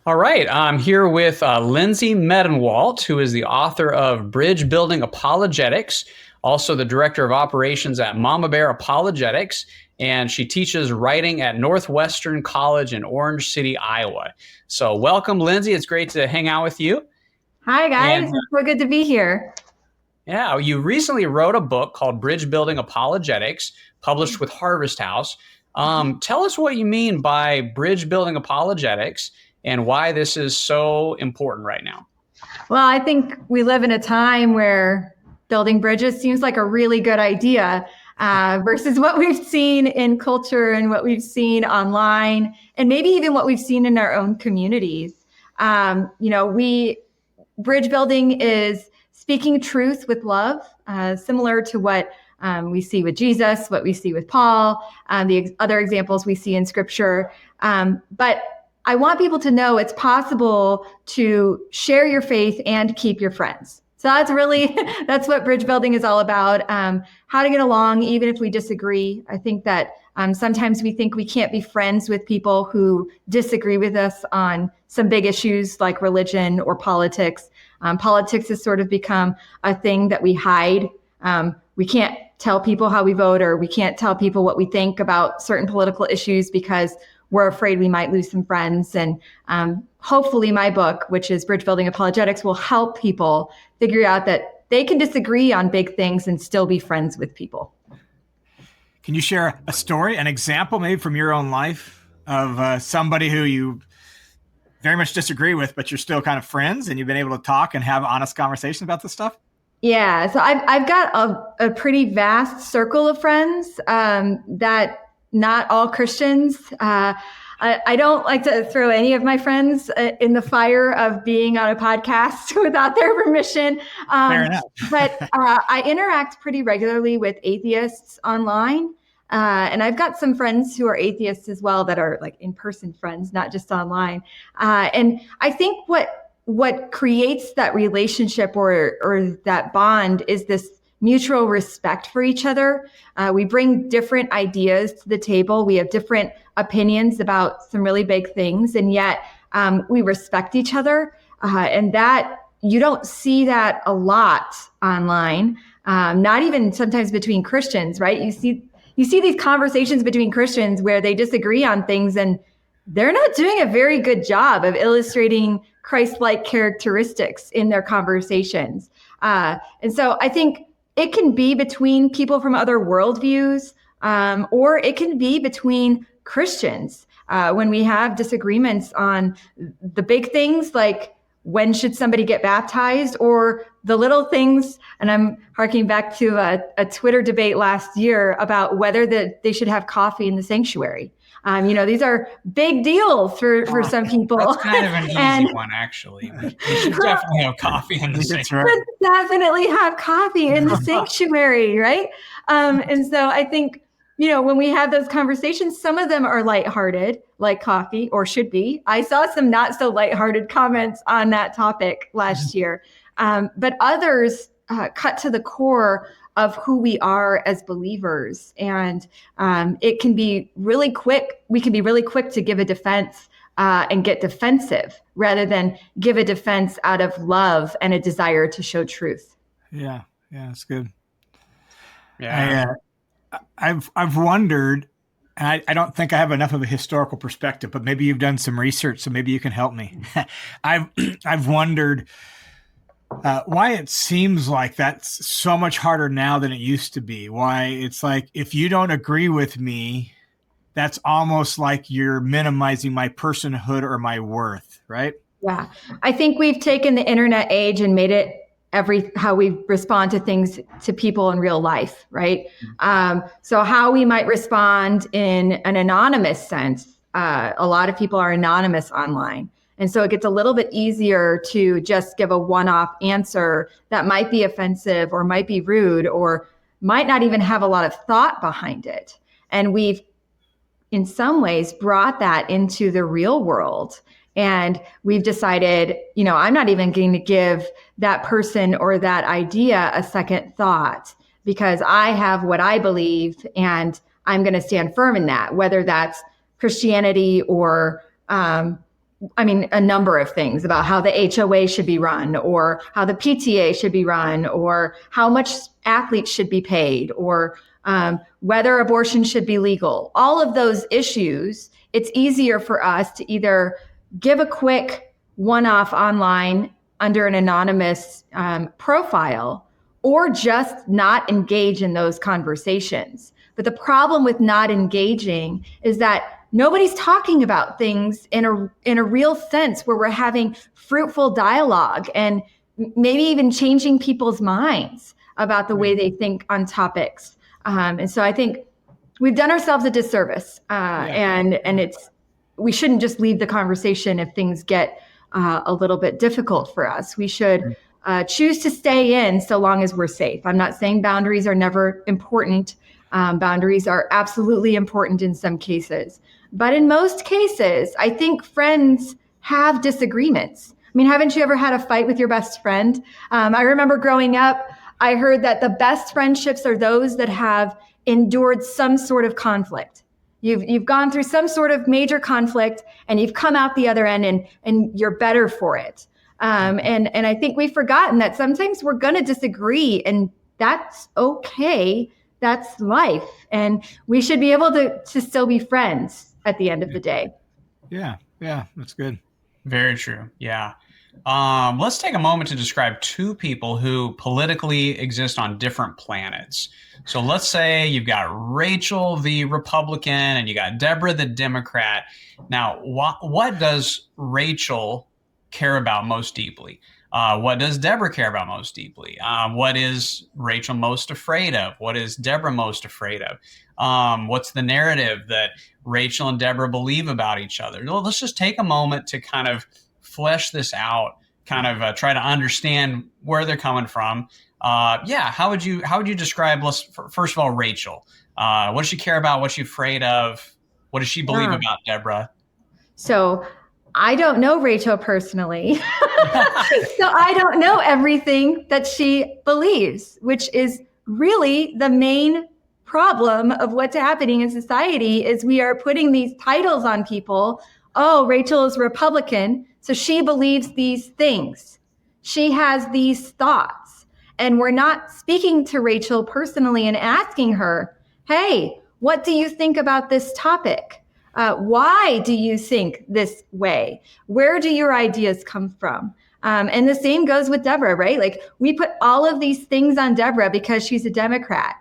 All right, I'm here with Lindsey Medenwaldt, who is the author of Bridge Building Apologetics, also the director of operations at Mama Bear Apologetics, and she teaches writing at Northwestern College in Orange City, Iowa. So welcome, Lindsey. It's great to hang out with you. Hi, guys. And It's so good to be here. yeah, you recently wrote a book called Bridge Building Apologetics, published with Harvest House. Tell us what you mean by Bridge Building Apologetics and why this is so important right now. Well, I think we live in a time where building bridges seems like a really good idea versus what we've seen in culture and what we've seen online, and maybe even what we've seen in our own communities. Bridge building is speaking truth with love, similar to what we see with Jesus, what we see with Paul, the other examples we see in Scripture. But I want people to know it's possible to share your faith and keep your friends. So that's what bridge building is all about. How to get along, even if we disagree. I think that sometimes we think we can't be friends with people who disagree with us on some big issues like religion or politics. Politics has sort of become a thing that we hide. We can't tell people how we vote, or we can't tell people what we think about certain political issues because we're afraid we might lose some friends. And hopefully my book, which is Bridge Building Apologetics, will help people figure out that they can disagree on big things and still be friends with people. Can you share a story, an example maybe from your own life of somebody who you very much disagree with, but you're still kind of friends and you've been able to talk and have honest conversations about this stuff? Yeah, so I've got a pretty vast circle of friends that not all Christians. I don't like to throw any of my friends in the fire of being on a podcast without their permission. Fair enough. But I interact pretty regularly with atheists online. And I've got some friends who are atheists as well that are like in-person friends, not just online. And I think what creates that relationship or that bond is this mutual respect for each other. We bring different ideas to the table. We have different opinions about some really big things, and yet we respect each other. And that you don't see that a lot online, not even sometimes between Christians, right? You see these conversations between Christians where they disagree on things, and they're not doing a very good job of illustrating Christ-like characteristics in their conversations. And so I think it can be between people from other worldviews, or it can be between Christians when we have disagreements on the big things like when should somebody get baptized, or the little things. And I'm harking back to a Twitter debate last year about whether they should have coffee in the sanctuary. These are big deals for some people. That's kind of an easy one, actually. We should definitely have coffee in the sanctuary. Definitely have coffee in the sanctuary, right? And so I think, when we have those conversations, some of them are lighthearted, like coffee, or should be. I saw some not so lighthearted comments on that topic last year. But others cut to the core of who we are as believers. And it can be really quick. We can be really quick to give a defense and get defensive rather than give a defense out of love and a desire to show truth. Yeah, that's good. Yeah. I've wondered, and I don't think I have enough of a historical perspective, but maybe you've done some research, so maybe you can help me. I've wondered why it seems like that's so much harder now than it used to be. Why it's like, if you don't agree with me, that's almost like you're minimizing my personhood or my worth, right? Yeah. I think we've taken the internet age and made it how we respond to things, to people in real life, right? So how we might respond in an anonymous sense, a lot of people are anonymous online. And so it gets a little bit easier to just give a one-off answer that might be offensive or might be rude or might not even have a lot of thought behind it. And we've, in some ways, brought that into the real world. And we've decided, I'm not even going to give that person or that idea a second thought because I have what I believe and I'm going to stand firm in that, whether that's Christianity or a number of things about how the HOA should be run, or how the PTA should be run, or how much athletes should be paid, or whether abortion should be legal. All of those issues, it's easier for us to either give a quick one-off online under an anonymous profile, or just not engage in those conversations. But the problem with not engaging is that nobody's talking about things in a real sense where we're having fruitful dialogue and maybe even changing people's minds about the way they think on topics. And so I think we've done ourselves a disservice, and we shouldn't just leave the conversation if things get a little bit difficult for us. We should choose to stay in so long as we're safe. I'm not saying boundaries are never important. Boundaries are absolutely important in some cases. But in most cases, I think friends have disagreements. I mean, haven't you ever had a fight with your best friend? I remember growing up, I heard that the best friendships are those that have endured some sort of conflict. You've gone through some sort of major conflict and you've come out the other end and you're better for it. And I think we've forgotten that sometimes we're going to disagree, and that's okay. That's life. And we should be able to still be friends at the end of the day. Yeah, that's good. Very true. Yeah. Let's take a moment to describe two people who politically exist on different planets. So let's say you've got Rachel, the Republican, and you got Deborah, the Democrat. Now, what does Rachel care about most deeply? What does Deborah care about most deeply? What is Rachel most afraid of? What is Deborah most afraid of? What's the narrative that Rachel and Deborah believe about each other? Let's just take a moment to kind of flesh this out, kind of try to understand where they're coming from. How would you describe, first of all, Rachel? What does she care about? What's she afraid of? What does she believe about Deborah? So I don't know Rachel personally. So I don't know everything that she believes, which is really the main problem of what's happening in society. Is we are putting these titles on people. Oh, Rachel is Republican, so she believes these things. She has these thoughts. And we're not speaking to Rachel personally and asking her, hey, what do you think about this topic? Why do you think this way? Where do your ideas come from? And the same goes with Deborah, right? Like, we put all of these things on Deborah because she's a Democrat.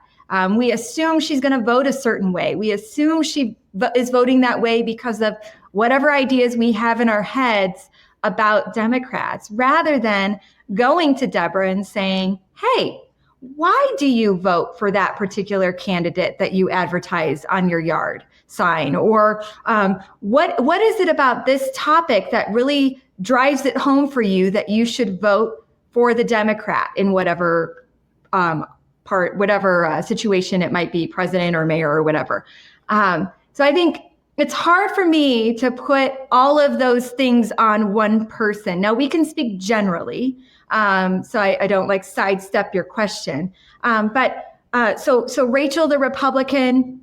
We assume she's going to vote a certain way. We assume she is voting that way because of whatever ideas we have in our heads about Democrats, rather than going to Deborah and saying, hey, why do you vote for that particular candidate that you advertise on your yard sign? Or what is it about this topic that really drives it home for you that you should vote for the Democrat in whatever situation it might be, president or mayor or whatever. So I think it's hard for me to put all of those things on one person. Now, we can speak generally, so I don't like sidestep your question. So Rachel, the Republican,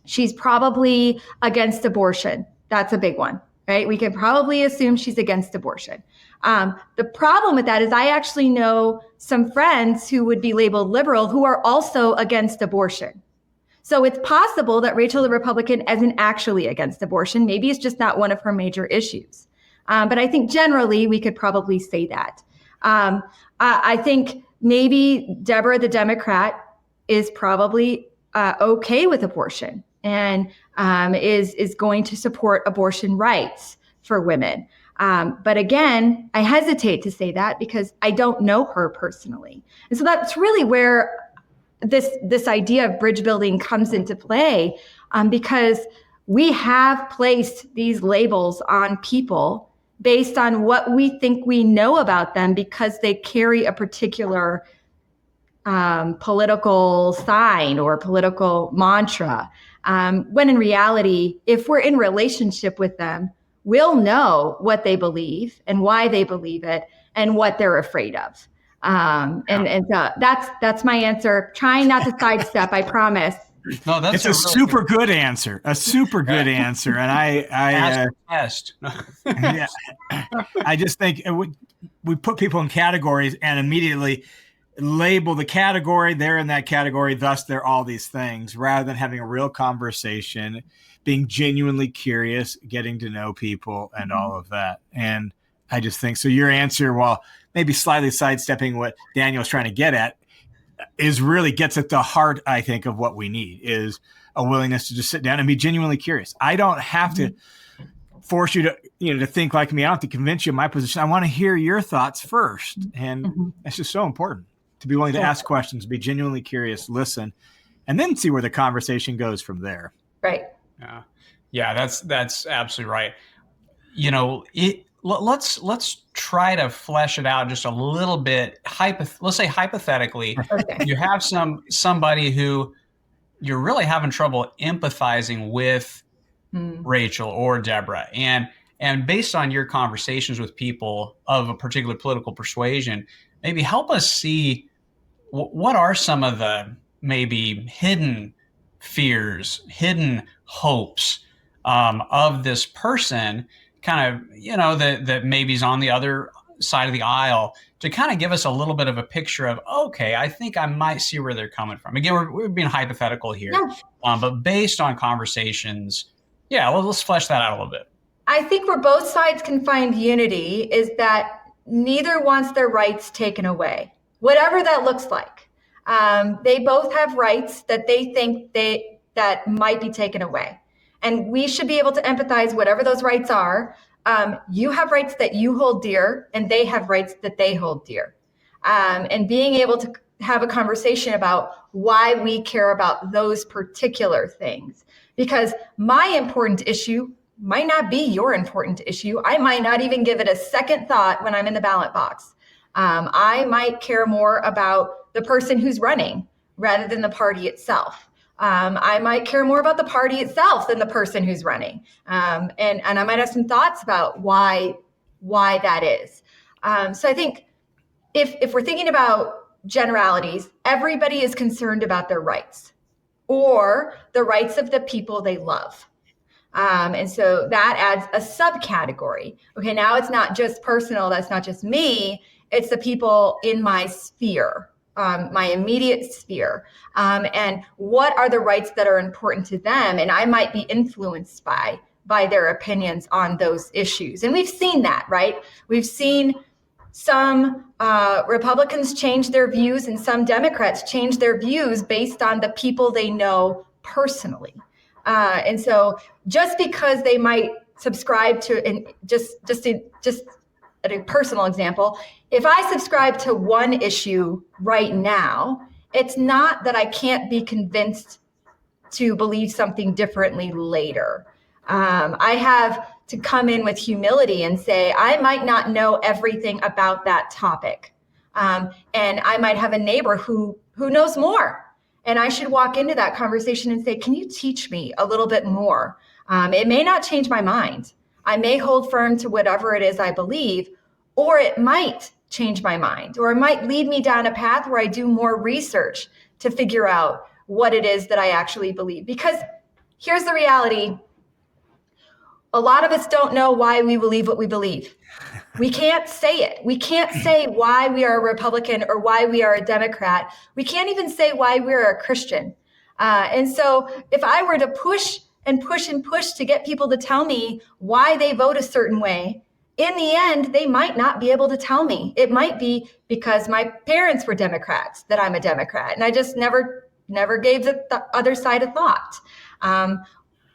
she's probably against abortion. That's a big one, right? We can probably assume she's against abortion. The problem with that is I actually know some friends who would be labeled liberal who are also against abortion. So it's possible that Rachel, the Republican, isn't actually against abortion. Maybe it's just not one of her major issues. But I think generally we could probably say that. I think maybe Deborah, the Democrat, is probably okay with abortion and is going to support abortion rights for women. But again, I hesitate to say that because I don't know her personally. And so that's really where this idea of bridge building comes into play, because we have placed these labels on people based on what we think we know about them because they carry a particular political sign or political mantra. When in reality, if we're in relationship with them, we'll know what they believe and why they believe it and what they're afraid of. And that's my answer. Trying not to sidestep, I promise. No, that's it's a super good answer. A super good answer. And I test. yeah, I just think we put people in categories and immediately label the category. They're in that category, thus they're all these things, rather than having a real conversation, being genuinely curious, getting to know people, and all of that. And I just think so. Your answer, while maybe slightly sidestepping what Daniel was trying to get at, is really gets at the heart, I think, of what we need, is a willingness to just sit down and be genuinely curious. I don't have to force you to, to think like me. I don't have to convince you of my position. I want to hear your thoughts first. And it's just so important to be willing to ask questions, be genuinely curious, listen, and then see where the conversation goes from there. Right. Yeah, that's absolutely right. Let's try to flesh it out just a little bit. Let's say hypothetically, you have somebody who you're really having trouble empathizing with, Rachel or Deborah, and based on your conversations with people of a particular political persuasion, maybe help us see what are some of the maybe hidden fears, hidden hopes of this person, kind of, that maybe is on the other side of the aisle, to kind of give us a little bit of a picture of, okay, I think I might see where they're coming from. Again, we're being hypothetical here, but based on conversations, let's flesh that out a little bit. I think where both sides can find unity is that neither wants their rights taken away, whatever that looks like. They both have rights that they think that might be taken away. And we should be able to empathize whatever those rights are. You have rights that you hold dear, and they have rights that they hold dear. And being able to have a conversation about why we care about those particular things. Because my important issue might not be your important issue. I might not even give it a second thought when I'm in the ballot box. I might care more about the person who's running rather than the party itself. I might care more about the party itself than the person who's running. And I might have some thoughts about why that is. So I think if we're thinking about generalities, everybody is concerned about their rights or the rights of the people they love. And so that adds a subcategory. Okay, now it's not just personal. That's not just me. It's the people in my sphere. My immediate sphere, and what are the rights that are important to them, and I might be influenced by their opinions on those issues. And we've seen that, right? We've seen some Republicans change their views and some Democrats change their views based on the people they know personally. And so just because they might subscribe to, and just a personal example, if I subscribe to one issue right now, it's not that I can't be convinced to believe something differently later. I have to come in with humility and say, I might not know everything about that topic. And I might have a neighbor who knows more. And I should walk into that conversation and say, can you teach me a little bit more? It may not change my mind. I may hold firm to whatever it is I believe, or it might change my mind, or it might lead me down a path where I do more research to figure out what it is that I actually believe. Because here's the reality. A lot of us don't know why we believe what we believe. We can't say it. We can't say why we are a Republican or why we are a Democrat. We can't even say why we're a Christian. And so if I were to push and push and push to get people to tell me why they vote a certain way, in the end, they might not be able to tell me. It might be because my parents were Democrats that I'm a Democrat, and I just never gave the other side a thought.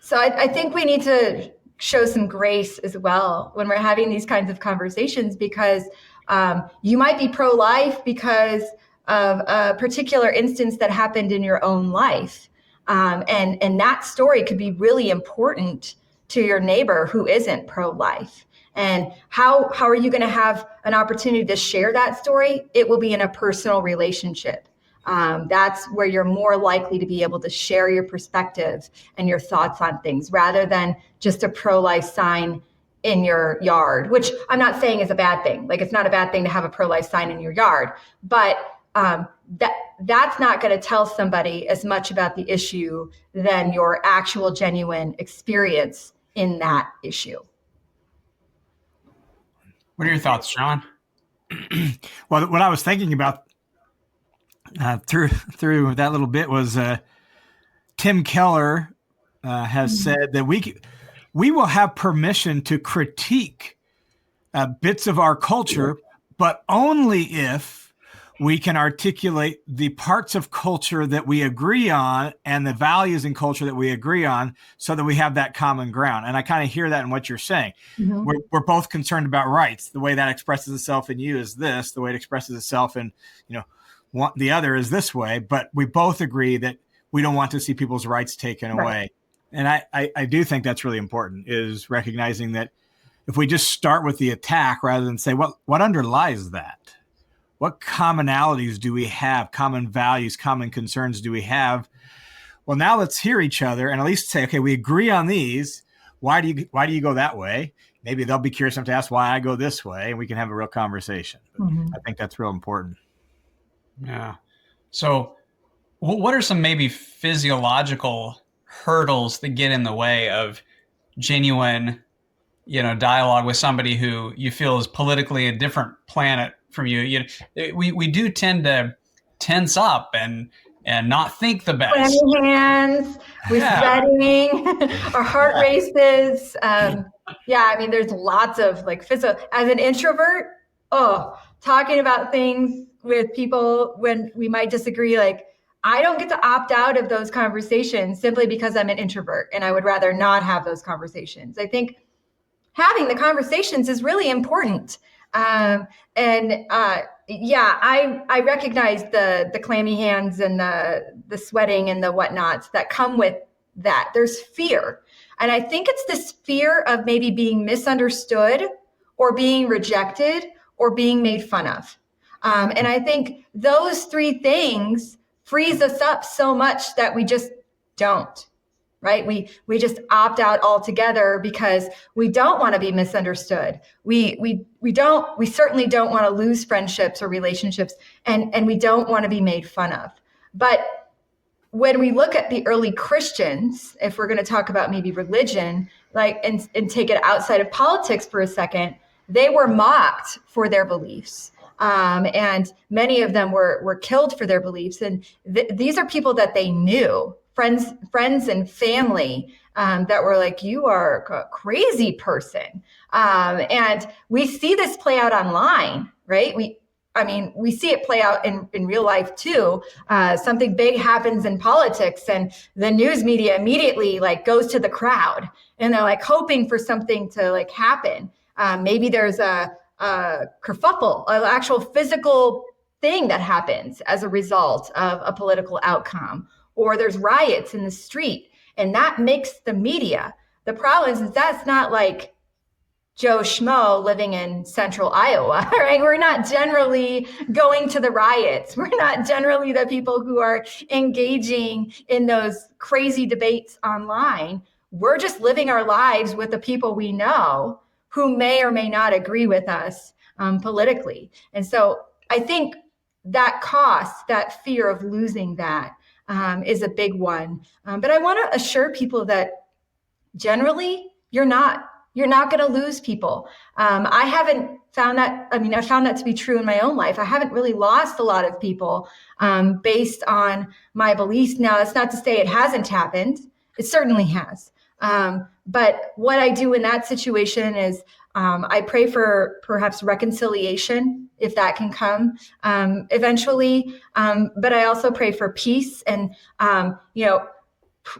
So I think we need to show some grace as well when we're having these kinds of conversations, because you might be pro-life because of a particular instance that happened in your own life. And that story could be really important to your neighbor who isn't pro-life. And how are you going to have an opportunity to share that story? It will be in a personal relationship. That's where you're more likely to be able to share your perspective and your thoughts on things, rather than just a pro-life sign in your yard, which I'm not saying is a bad thing. Like, it's not a bad thing to have a pro-life sign in your yard, but that's not going to tell somebody as much about the issue than your actual genuine experience in that issue. What are your thoughts, John? Well, what I was thinking about through that little bit was Tim Keller has said that we will have permission to critique bits of our culture, but only if we can articulate the parts of culture that we agree on and the values in culture that we agree on, so that we have that common ground. And I kind of hear that in what you're saying. Mm-hmm. We're both concerned about rights. The way that expresses itself in you is this. The way it expresses itself in, the other is this way. But we both agree that we don't want to see people's rights taken away. And I do think that's really important, is recognizing that if we just start with the attack rather than say, what underlies that? What commonalities do we have? Common values, common concerns do we have? Well, now let's hear each other and at least say, okay, we agree on these. Why do you go that way? Maybe they'll be curious enough to ask why I go this way, and we can have a real conversation. Mm-hmm. I think that's real important. Yeah. So what are some maybe physiological hurdles that get in the way of genuine, dialogue with somebody who you feel is politically a different planet from you? We do tend to tense up and not think the best. Clapping hands, we're sweating, our heart races. There's lots of physical. As an introvert, talking about things with people when we might disagree, I don't get to opt out of those conversations simply because I'm an introvert, and I would rather not have those conversations. I think having the conversations is really important. I recognize the clammy hands and the sweating and the whatnots that come with that. There's fear. And I think it's this fear of maybe being misunderstood or being rejected or being made fun of. And I think those three things frees us up so much that we just don't. Right? We just opt out altogether because we don't want to be misunderstood. We certainly don't want to lose friendships or relationships, and we don't want to be made fun of. But when we look at the early Christians, if we're going to talk about maybe religion, and take it outside of politics for a second, they were mocked for their beliefs. And many of them were killed for their beliefs. And these are people that they knew. Friends and family that were like, you are a crazy person. And we see this play out online, right? We see it play out in real life too. Something big happens in politics and the news media immediately goes to the crowd, and they're hoping for something to happen. Maybe there's a kerfuffle, an actual physical thing that happens as a result of a political outcome. Or there's riots in the street, and that makes the media. The problem is that's not Joe Schmo living in central Iowa, right? We're not generally going to the riots. We're not generally the people who are engaging in those crazy debates online. We're just living our lives with the people we know who may or may not agree with us politically. And so I think that cost, that fear of losing that, is a big one. But I want to assure people that generally you're not going to lose people. I haven't found that. I found that to be true in my own life. I haven't really lost a lot of people based on my beliefs. Now, that's not to say it hasn't happened. It certainly has. But what I do in that situation is I pray for perhaps reconciliation, if that can come eventually. But I also pray for peace and,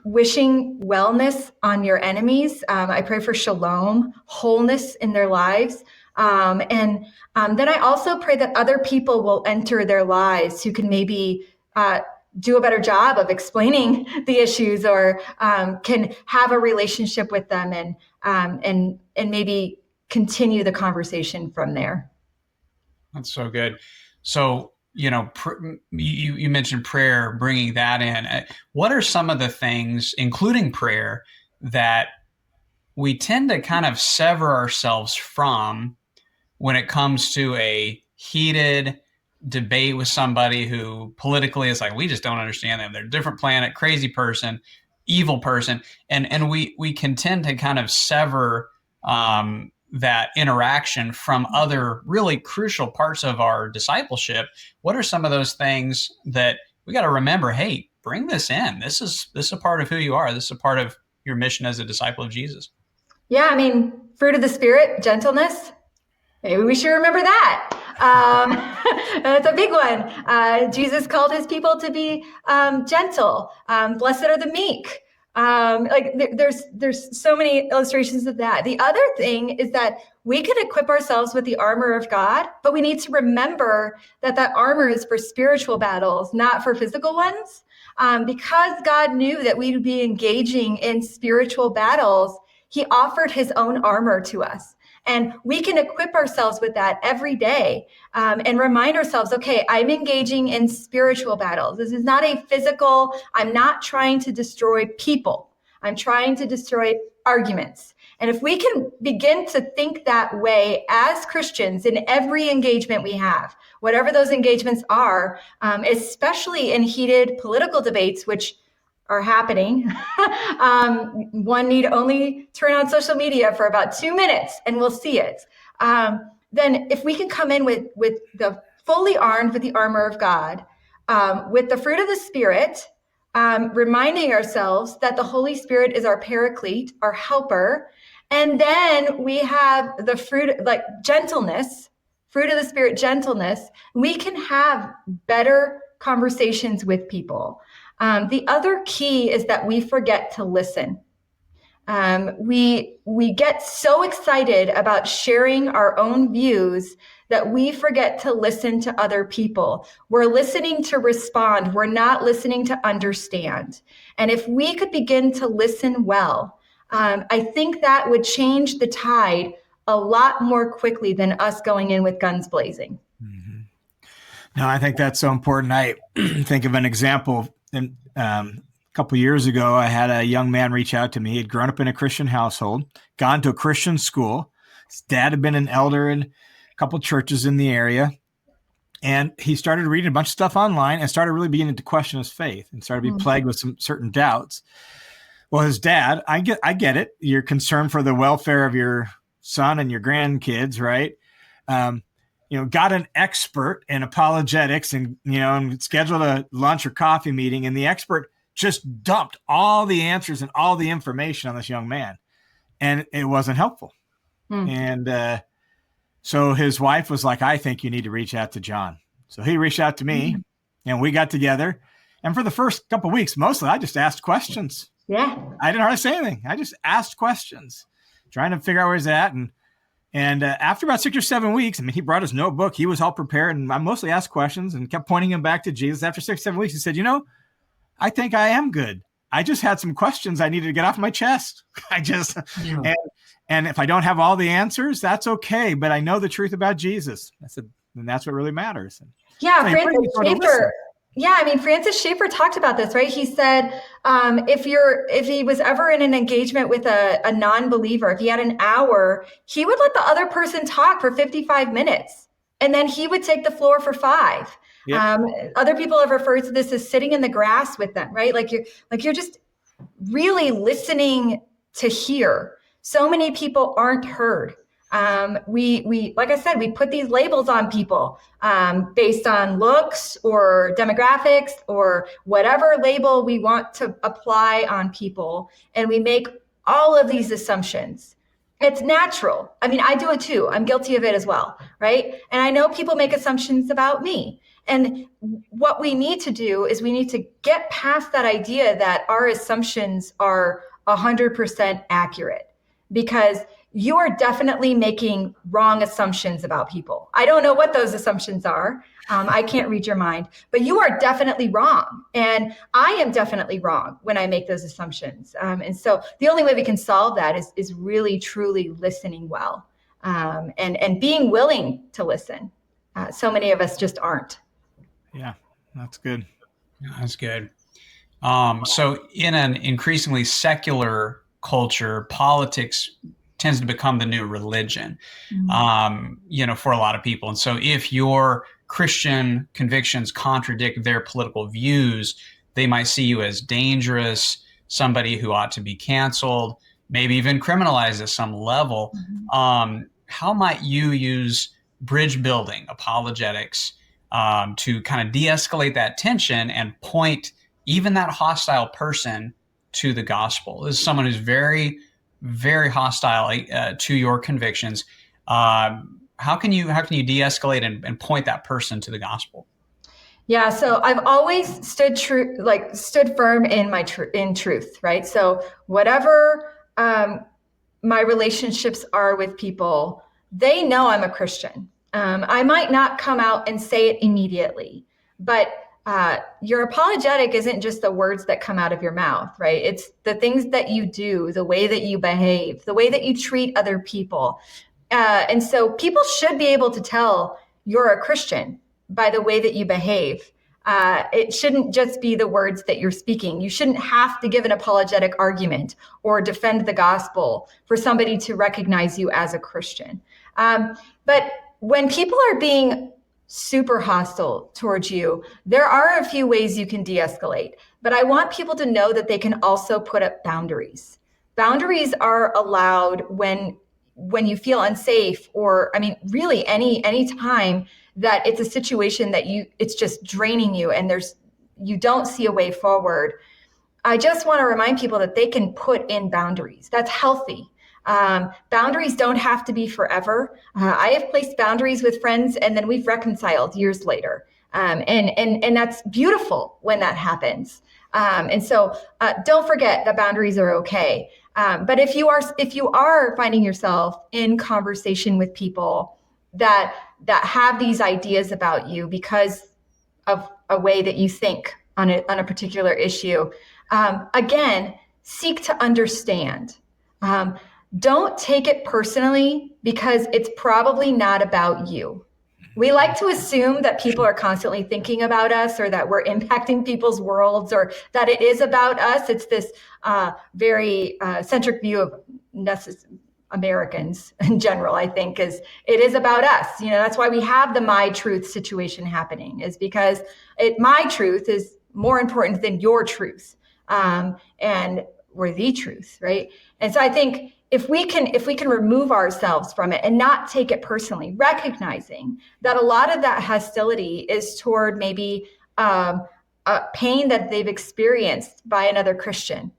wishing wellness on your enemies. I pray for shalom, wholeness in their lives. And then I also pray that other people will enter their lives who can maybe do a better job of explaining the issues, or can have a relationship with them and maybe continue the conversation from there. That's so good. So, you mentioned prayer, bringing that in. What are some of the things, including prayer, that we tend to kind of sever ourselves from when it comes to a heated, debate with somebody who politically is like, we just don't understand them. They're a different planet, crazy person, evil person. And we can tend to kind of sever that interaction from other really crucial parts of our discipleship. What are some of those things that we got to remember? Hey, bring this in. This is a part of who you are. This is a part of your mission as a disciple of Jesus. Yeah, I mean, fruit of the Spirit, gentleness. Maybe we should remember that. That's a big one. Jesus called his people to be gentle. Blessed are the meek. There's so many illustrations of that. The other thing is that we can equip ourselves with the armor of God, but we need to remember that armor is for spiritual battles, not for physical ones. Because God knew that we'd be engaging in spiritual battles, he offered his own armor to us. And we can equip ourselves with that every day and remind ourselves, okay, I'm engaging in spiritual battles. This is not a physical, I'm not trying to destroy people. I'm trying to destroy arguments. And if we can begin to think that way as Christians in every engagement we have, whatever those engagements are, especially in heated political debates, which are happening. One need only turn on social media for about 2 minutes and we'll see it. Then if we can come in with the fully armed with the armor of God, with the fruit of the Spirit, reminding ourselves that the Holy Spirit is our paraclete, our helper. And then we have the fruit, like gentleness, fruit of the Spirit, gentleness. We can have better conversations with people. The other key is that we forget to listen. We get so excited about sharing our own views that we forget to listen to other people. We're listening to respond. We're not listening to understand. And if we could begin to listen well, I think that would change the tide a lot more quickly than us going in with guns blazing. Mm-hmm. No, I think that's so important. I think of an example. And a couple of years ago, I had a young man reach out to me. He had grown up in a Christian household, gone to a Christian school. His dad had been an elder in a couple of churches in the area. And he started reading a bunch of stuff online and started really beginning to question his faith and started to be plagued with some certain doubts. Well, his dad, I get it. You're concerned for the welfare of your son and your grandkids, right? Got an expert in apologetics and scheduled a lunch or coffee meeting, and the expert just dumped all the answers and all the information on this young man, and it wasn't helpful. And so his wife was like, I think you need to reach out to John. So he reached out to me and we got together. And for the first couple of weeks, mostly I just asked questions. Yeah. I didn't hardly say anything. I just asked questions, trying to figure out where he's at. And after about 6 or 7 weeks, he brought his notebook. He was all prepared. And I mostly asked questions and kept pointing him back to Jesus. After 6 or 7 weeks, he said, I think I am good. I just had some questions I needed to get off my chest. And if I don't have all the answers, that's okay. But I know the truth about Jesus. I said, and that's what really matters. Yeah, Francis Schaeffer talked about this, right? He said, if he was ever in an engagement with a non-believer, if he had an hour, he would let the other person talk for 55 minutes, and then he would take the floor for 5. Yep. Other people have referred to this as sitting in the grass with them, right? Like you're just really listening to hear. So many people aren't heard. We like I said, we put these labels on people based on looks or demographics or whatever label we want to apply on people. And we make all of these assumptions. It's natural. I do it too. I'm guilty of it as well, right? And I know people make assumptions about me. And what we need to do is we need to get past that idea that our assumptions are 100% accurate, because you are definitely making wrong assumptions about people. I don't know what those assumptions are. I can't read your mind, but you are definitely wrong. And I am definitely wrong when I make those assumptions. And so the only way we can solve that is really, truly listening well and being willing to listen. So many of us just aren't. Yeah, that's good. That's good. So in an increasingly secular culture, politics tends to become the new religion, for a lot of people. And so if you're Christian convictions contradict their political views, they might see you as dangerous, somebody who ought to be canceled, maybe even criminalized at some level. How might you use bridge building apologetics to kind of de-escalate that tension and point even that hostile person to the gospel? This is someone who's very, very hostile to your convictions. How can you de-escalate and point that person to the gospel? Yeah, so I've always stood firm in in truth, right? So whatever my relationships are with people, they know I'm a Christian. I might not come out and say it immediately, but your apologetic isn't just the words that come out of your mouth, right? It's the things that you do, the way that you behave, the way that you treat other people. And so people should be able to tell you're a Christian by the way that you behave. It shouldn't just be the words that you're speaking. You shouldn't have to give an apologetic argument or defend the gospel for somebody to recognize you as a Christian. But when people are being super hostile towards you, there are a few ways you can de-escalate. But I want people to know that they can also put up boundaries. Boundaries are allowed when you feel unsafe, or really any time that it's a situation that it's just draining you and you don't see a way forward. I just want to remind people that they can put in boundaries. That's healthy. Boundaries don't have to be forever. I have placed boundaries with friends and then we've reconciled years later. And that's beautiful when that happens. And so don't forget that boundaries are okay. But if you are finding yourself in conversation with people that have these ideas about you because of a way that you think on a particular issue, again, seek to understand. Don't take it personally because it's probably not about you. We like to assume that people are constantly thinking about us or that we're impacting people's worlds or that it is about us. It's this very centric view of Americans in general, I think, it is about us. That's why we have the my truth situation happening, is because my truth is more important than your truth. And we're the truth, right? And so I think if we can remove ourselves from it and not take it personally, recognizing that a lot of that hostility is toward maybe a pain that they've experienced by another Christian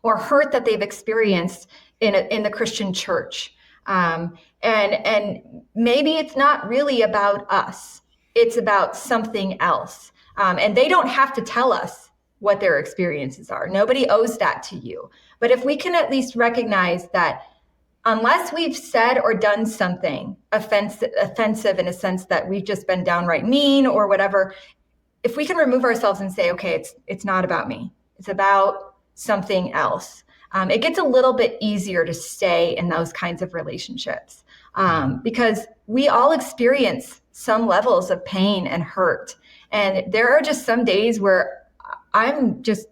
or hurt that they've experienced in the Christian church. And maybe it's not really about us. It's about something else. And they don't have to tell us what their experiences are. Nobody owes that to you. But if we can at least recognize that unless we've said or done something offensive in a sense that we've just been downright mean or whatever, if we can remove ourselves and say, okay, it's not about me. It's about something else. It gets a little bit easier to stay in those kinds of relationships because we all experience some levels of pain and hurt. And there are just some days where I'm just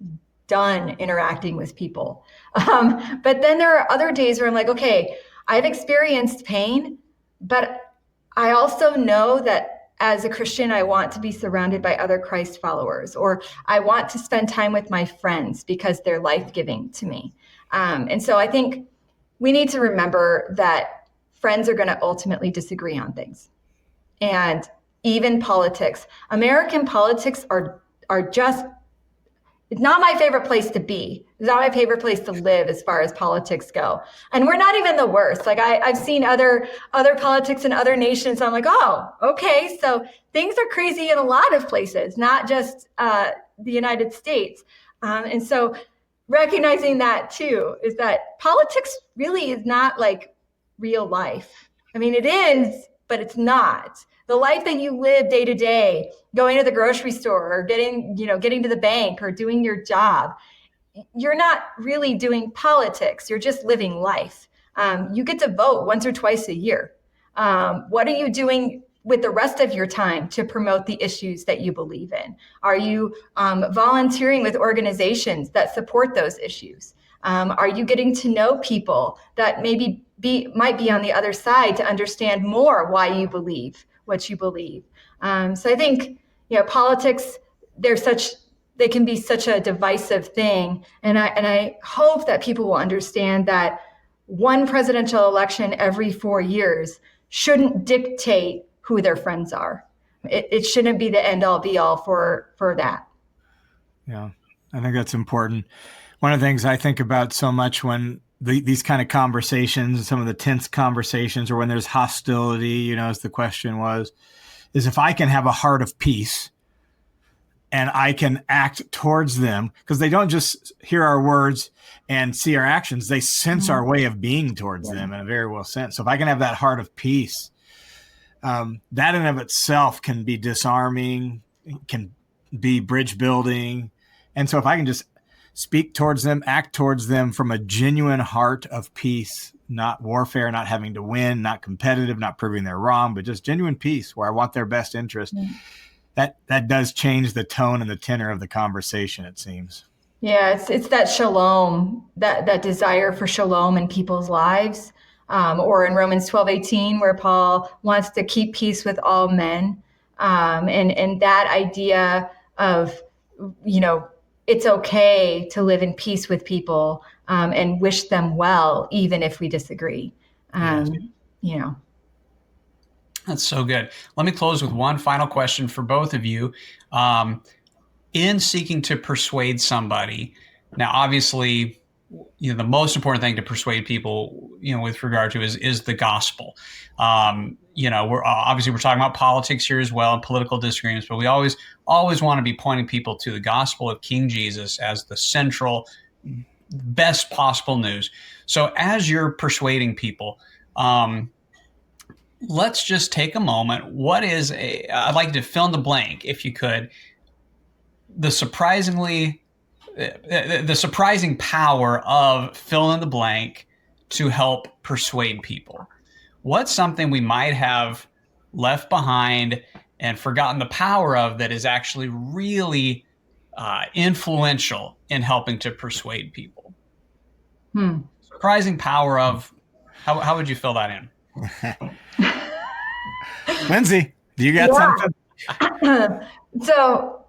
done interacting with people. But then there are other days where I'm like, okay, I've experienced pain, but I also know that as a Christian, I want to be surrounded by other Christ followers, or I want to spend time with my friends because they're life-giving to me. And so I think we need to remember that friends are going to ultimately disagree on things. And even politics, American politics are just, it's not my favorite place to be. It's not my favorite place to live as far as politics go. And we're not even the worst. Like I've seen other politics in other nations. I'm like, oh, okay. So things are crazy in a lot of places, not just the United States. And so recognizing that too, is that politics really is not like real life. I mean, it is, but it's not. The life that you live day to day, going to the grocery store or getting to the bank or doing your job, you're not really doing politics. You're just living life. You get to vote once or twice a year. What are you doing with the rest of your time to promote the issues that you believe in? Are you volunteering with organizations that support those issues? Are you getting to know people that maybe might be on the other side to understand more why you believe what you believe. So I think, politics, they can be such a divisive thing. And I hope that people will understand that one presidential election every 4 years shouldn't dictate who their friends are. It shouldn't be the end all be all for that. Yeah, I think that's important. One of the things I think about so much when these kind of conversations, some of the tense conversations, or when there's hostility, as the question was, is if I can have a heart of peace and I can act towards them, because they don't just hear our words and see our actions, they sense our way of being towards them in a very well sense. So if I can have that heart of peace, that in and of itself can be disarming, can be bridge building. And so if I can just speak towards them, act towards them from a genuine heart of peace, not warfare, not having to win, not competitive, not proving they're wrong, but just genuine peace where I want their best interest. That does change the tone and the tenor of the conversation, it seems. Yeah, it's that shalom, that desire for shalom in people's lives. Or in Romans 12:18, where Paul wants to keep peace with all men. And that idea of, it's okay to live in peace with people and wish them well, even if we disagree. That's so good. Let me close with one final question for both of you. In seeking to persuade somebody, now obviously, the most important thing to persuade people, with regard to is the gospel. We're talking about politics here as well and political disagreements, but we always want to be pointing people to the gospel of King Jesus as the central, best possible news. So as you're persuading people, let's just take a moment. I'd like to fill in the blank, if you could, the surprising power of fill in the blank to help persuade people. What's something we might have left behind and forgotten the power of that is actually really influential in helping to persuade people? Surprising power of, how would you fill that in? Lindsey, do you got something? So,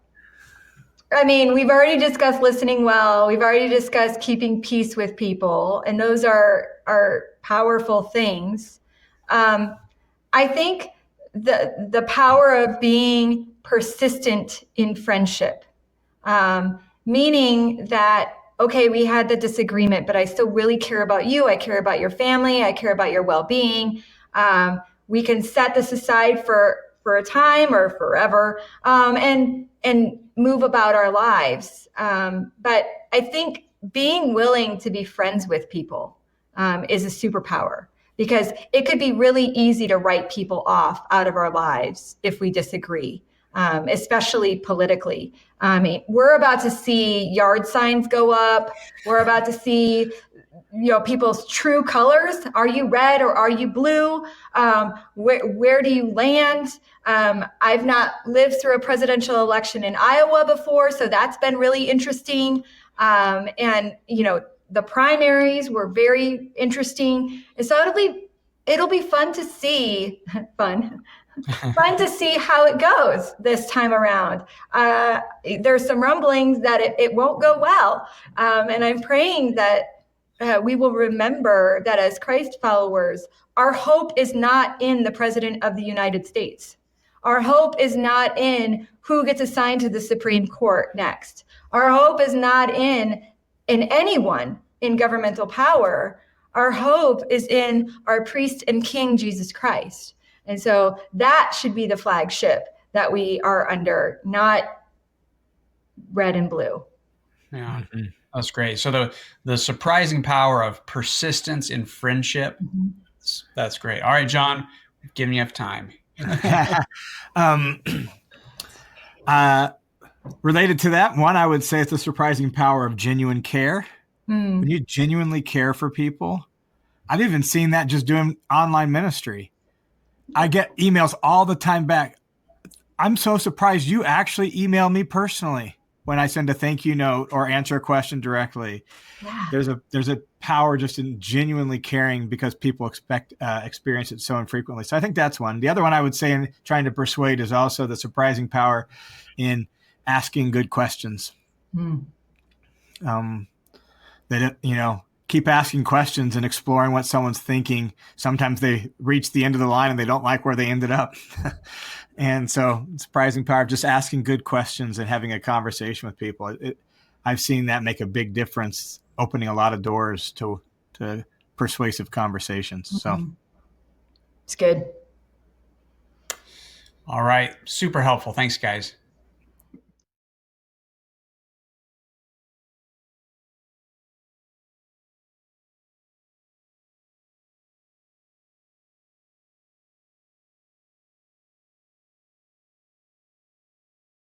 we've already discussed listening well. We've already discussed keeping peace with people, and those are powerful things. I think the power of being persistent in friendship, meaning that, okay, we had the disagreement, but I still really care about you. I care about your family. I care about your well-being. We can set this aside for a time or forever, and move about our lives. But I think being willing to be friends with people is a superpower, because it could be really easy to write people off out of our lives if we disagree, especially politically. We're about to see yard signs go up. We're about to see people's true colors. Are you red or are you blue? Where do you land? I've not lived through a presidential election in Iowa before, so that's been really interesting. The primaries were very interesting. And so it'll be fun to see, fun to see how it goes this time around. There's some rumblings that it won't go well. And I'm praying that we will remember that as Christ followers, our hope is not in the President of the United States. Our hope is not in who gets assigned to the Supreme Court next. Our hope is not in anyone in governmental power. Our hope is in our priest and king, Jesus Christ. And so that should be the flagship that we are under, not red and blue. Yeah. That's great. So the surprising power of persistence in friendship. That's great. All right, John, we've given you enough time. Related to that one, I would say it's the surprising power of genuine care. When you genuinely care for people, I've even seen that just doing online ministry. I get emails all the time back. I'm so surprised you actually email me personally. when I send a thank you note or answer a question directly. Yeah. There's a power just in genuinely caring because people experience it so infrequently. So I think that's one. The other one I would say in trying to persuade is also the surprising power in asking good questions. Keep asking questions and exploring what someone's thinking. Sometimes they reach the end of the line and they don't like where they ended up. And so surprising power of just asking good questions and having a conversation with people. I've seen that make a big difference, opening a lot of doors to persuasive conversations. So it's good. All right. Super helpful. Thanks, guys.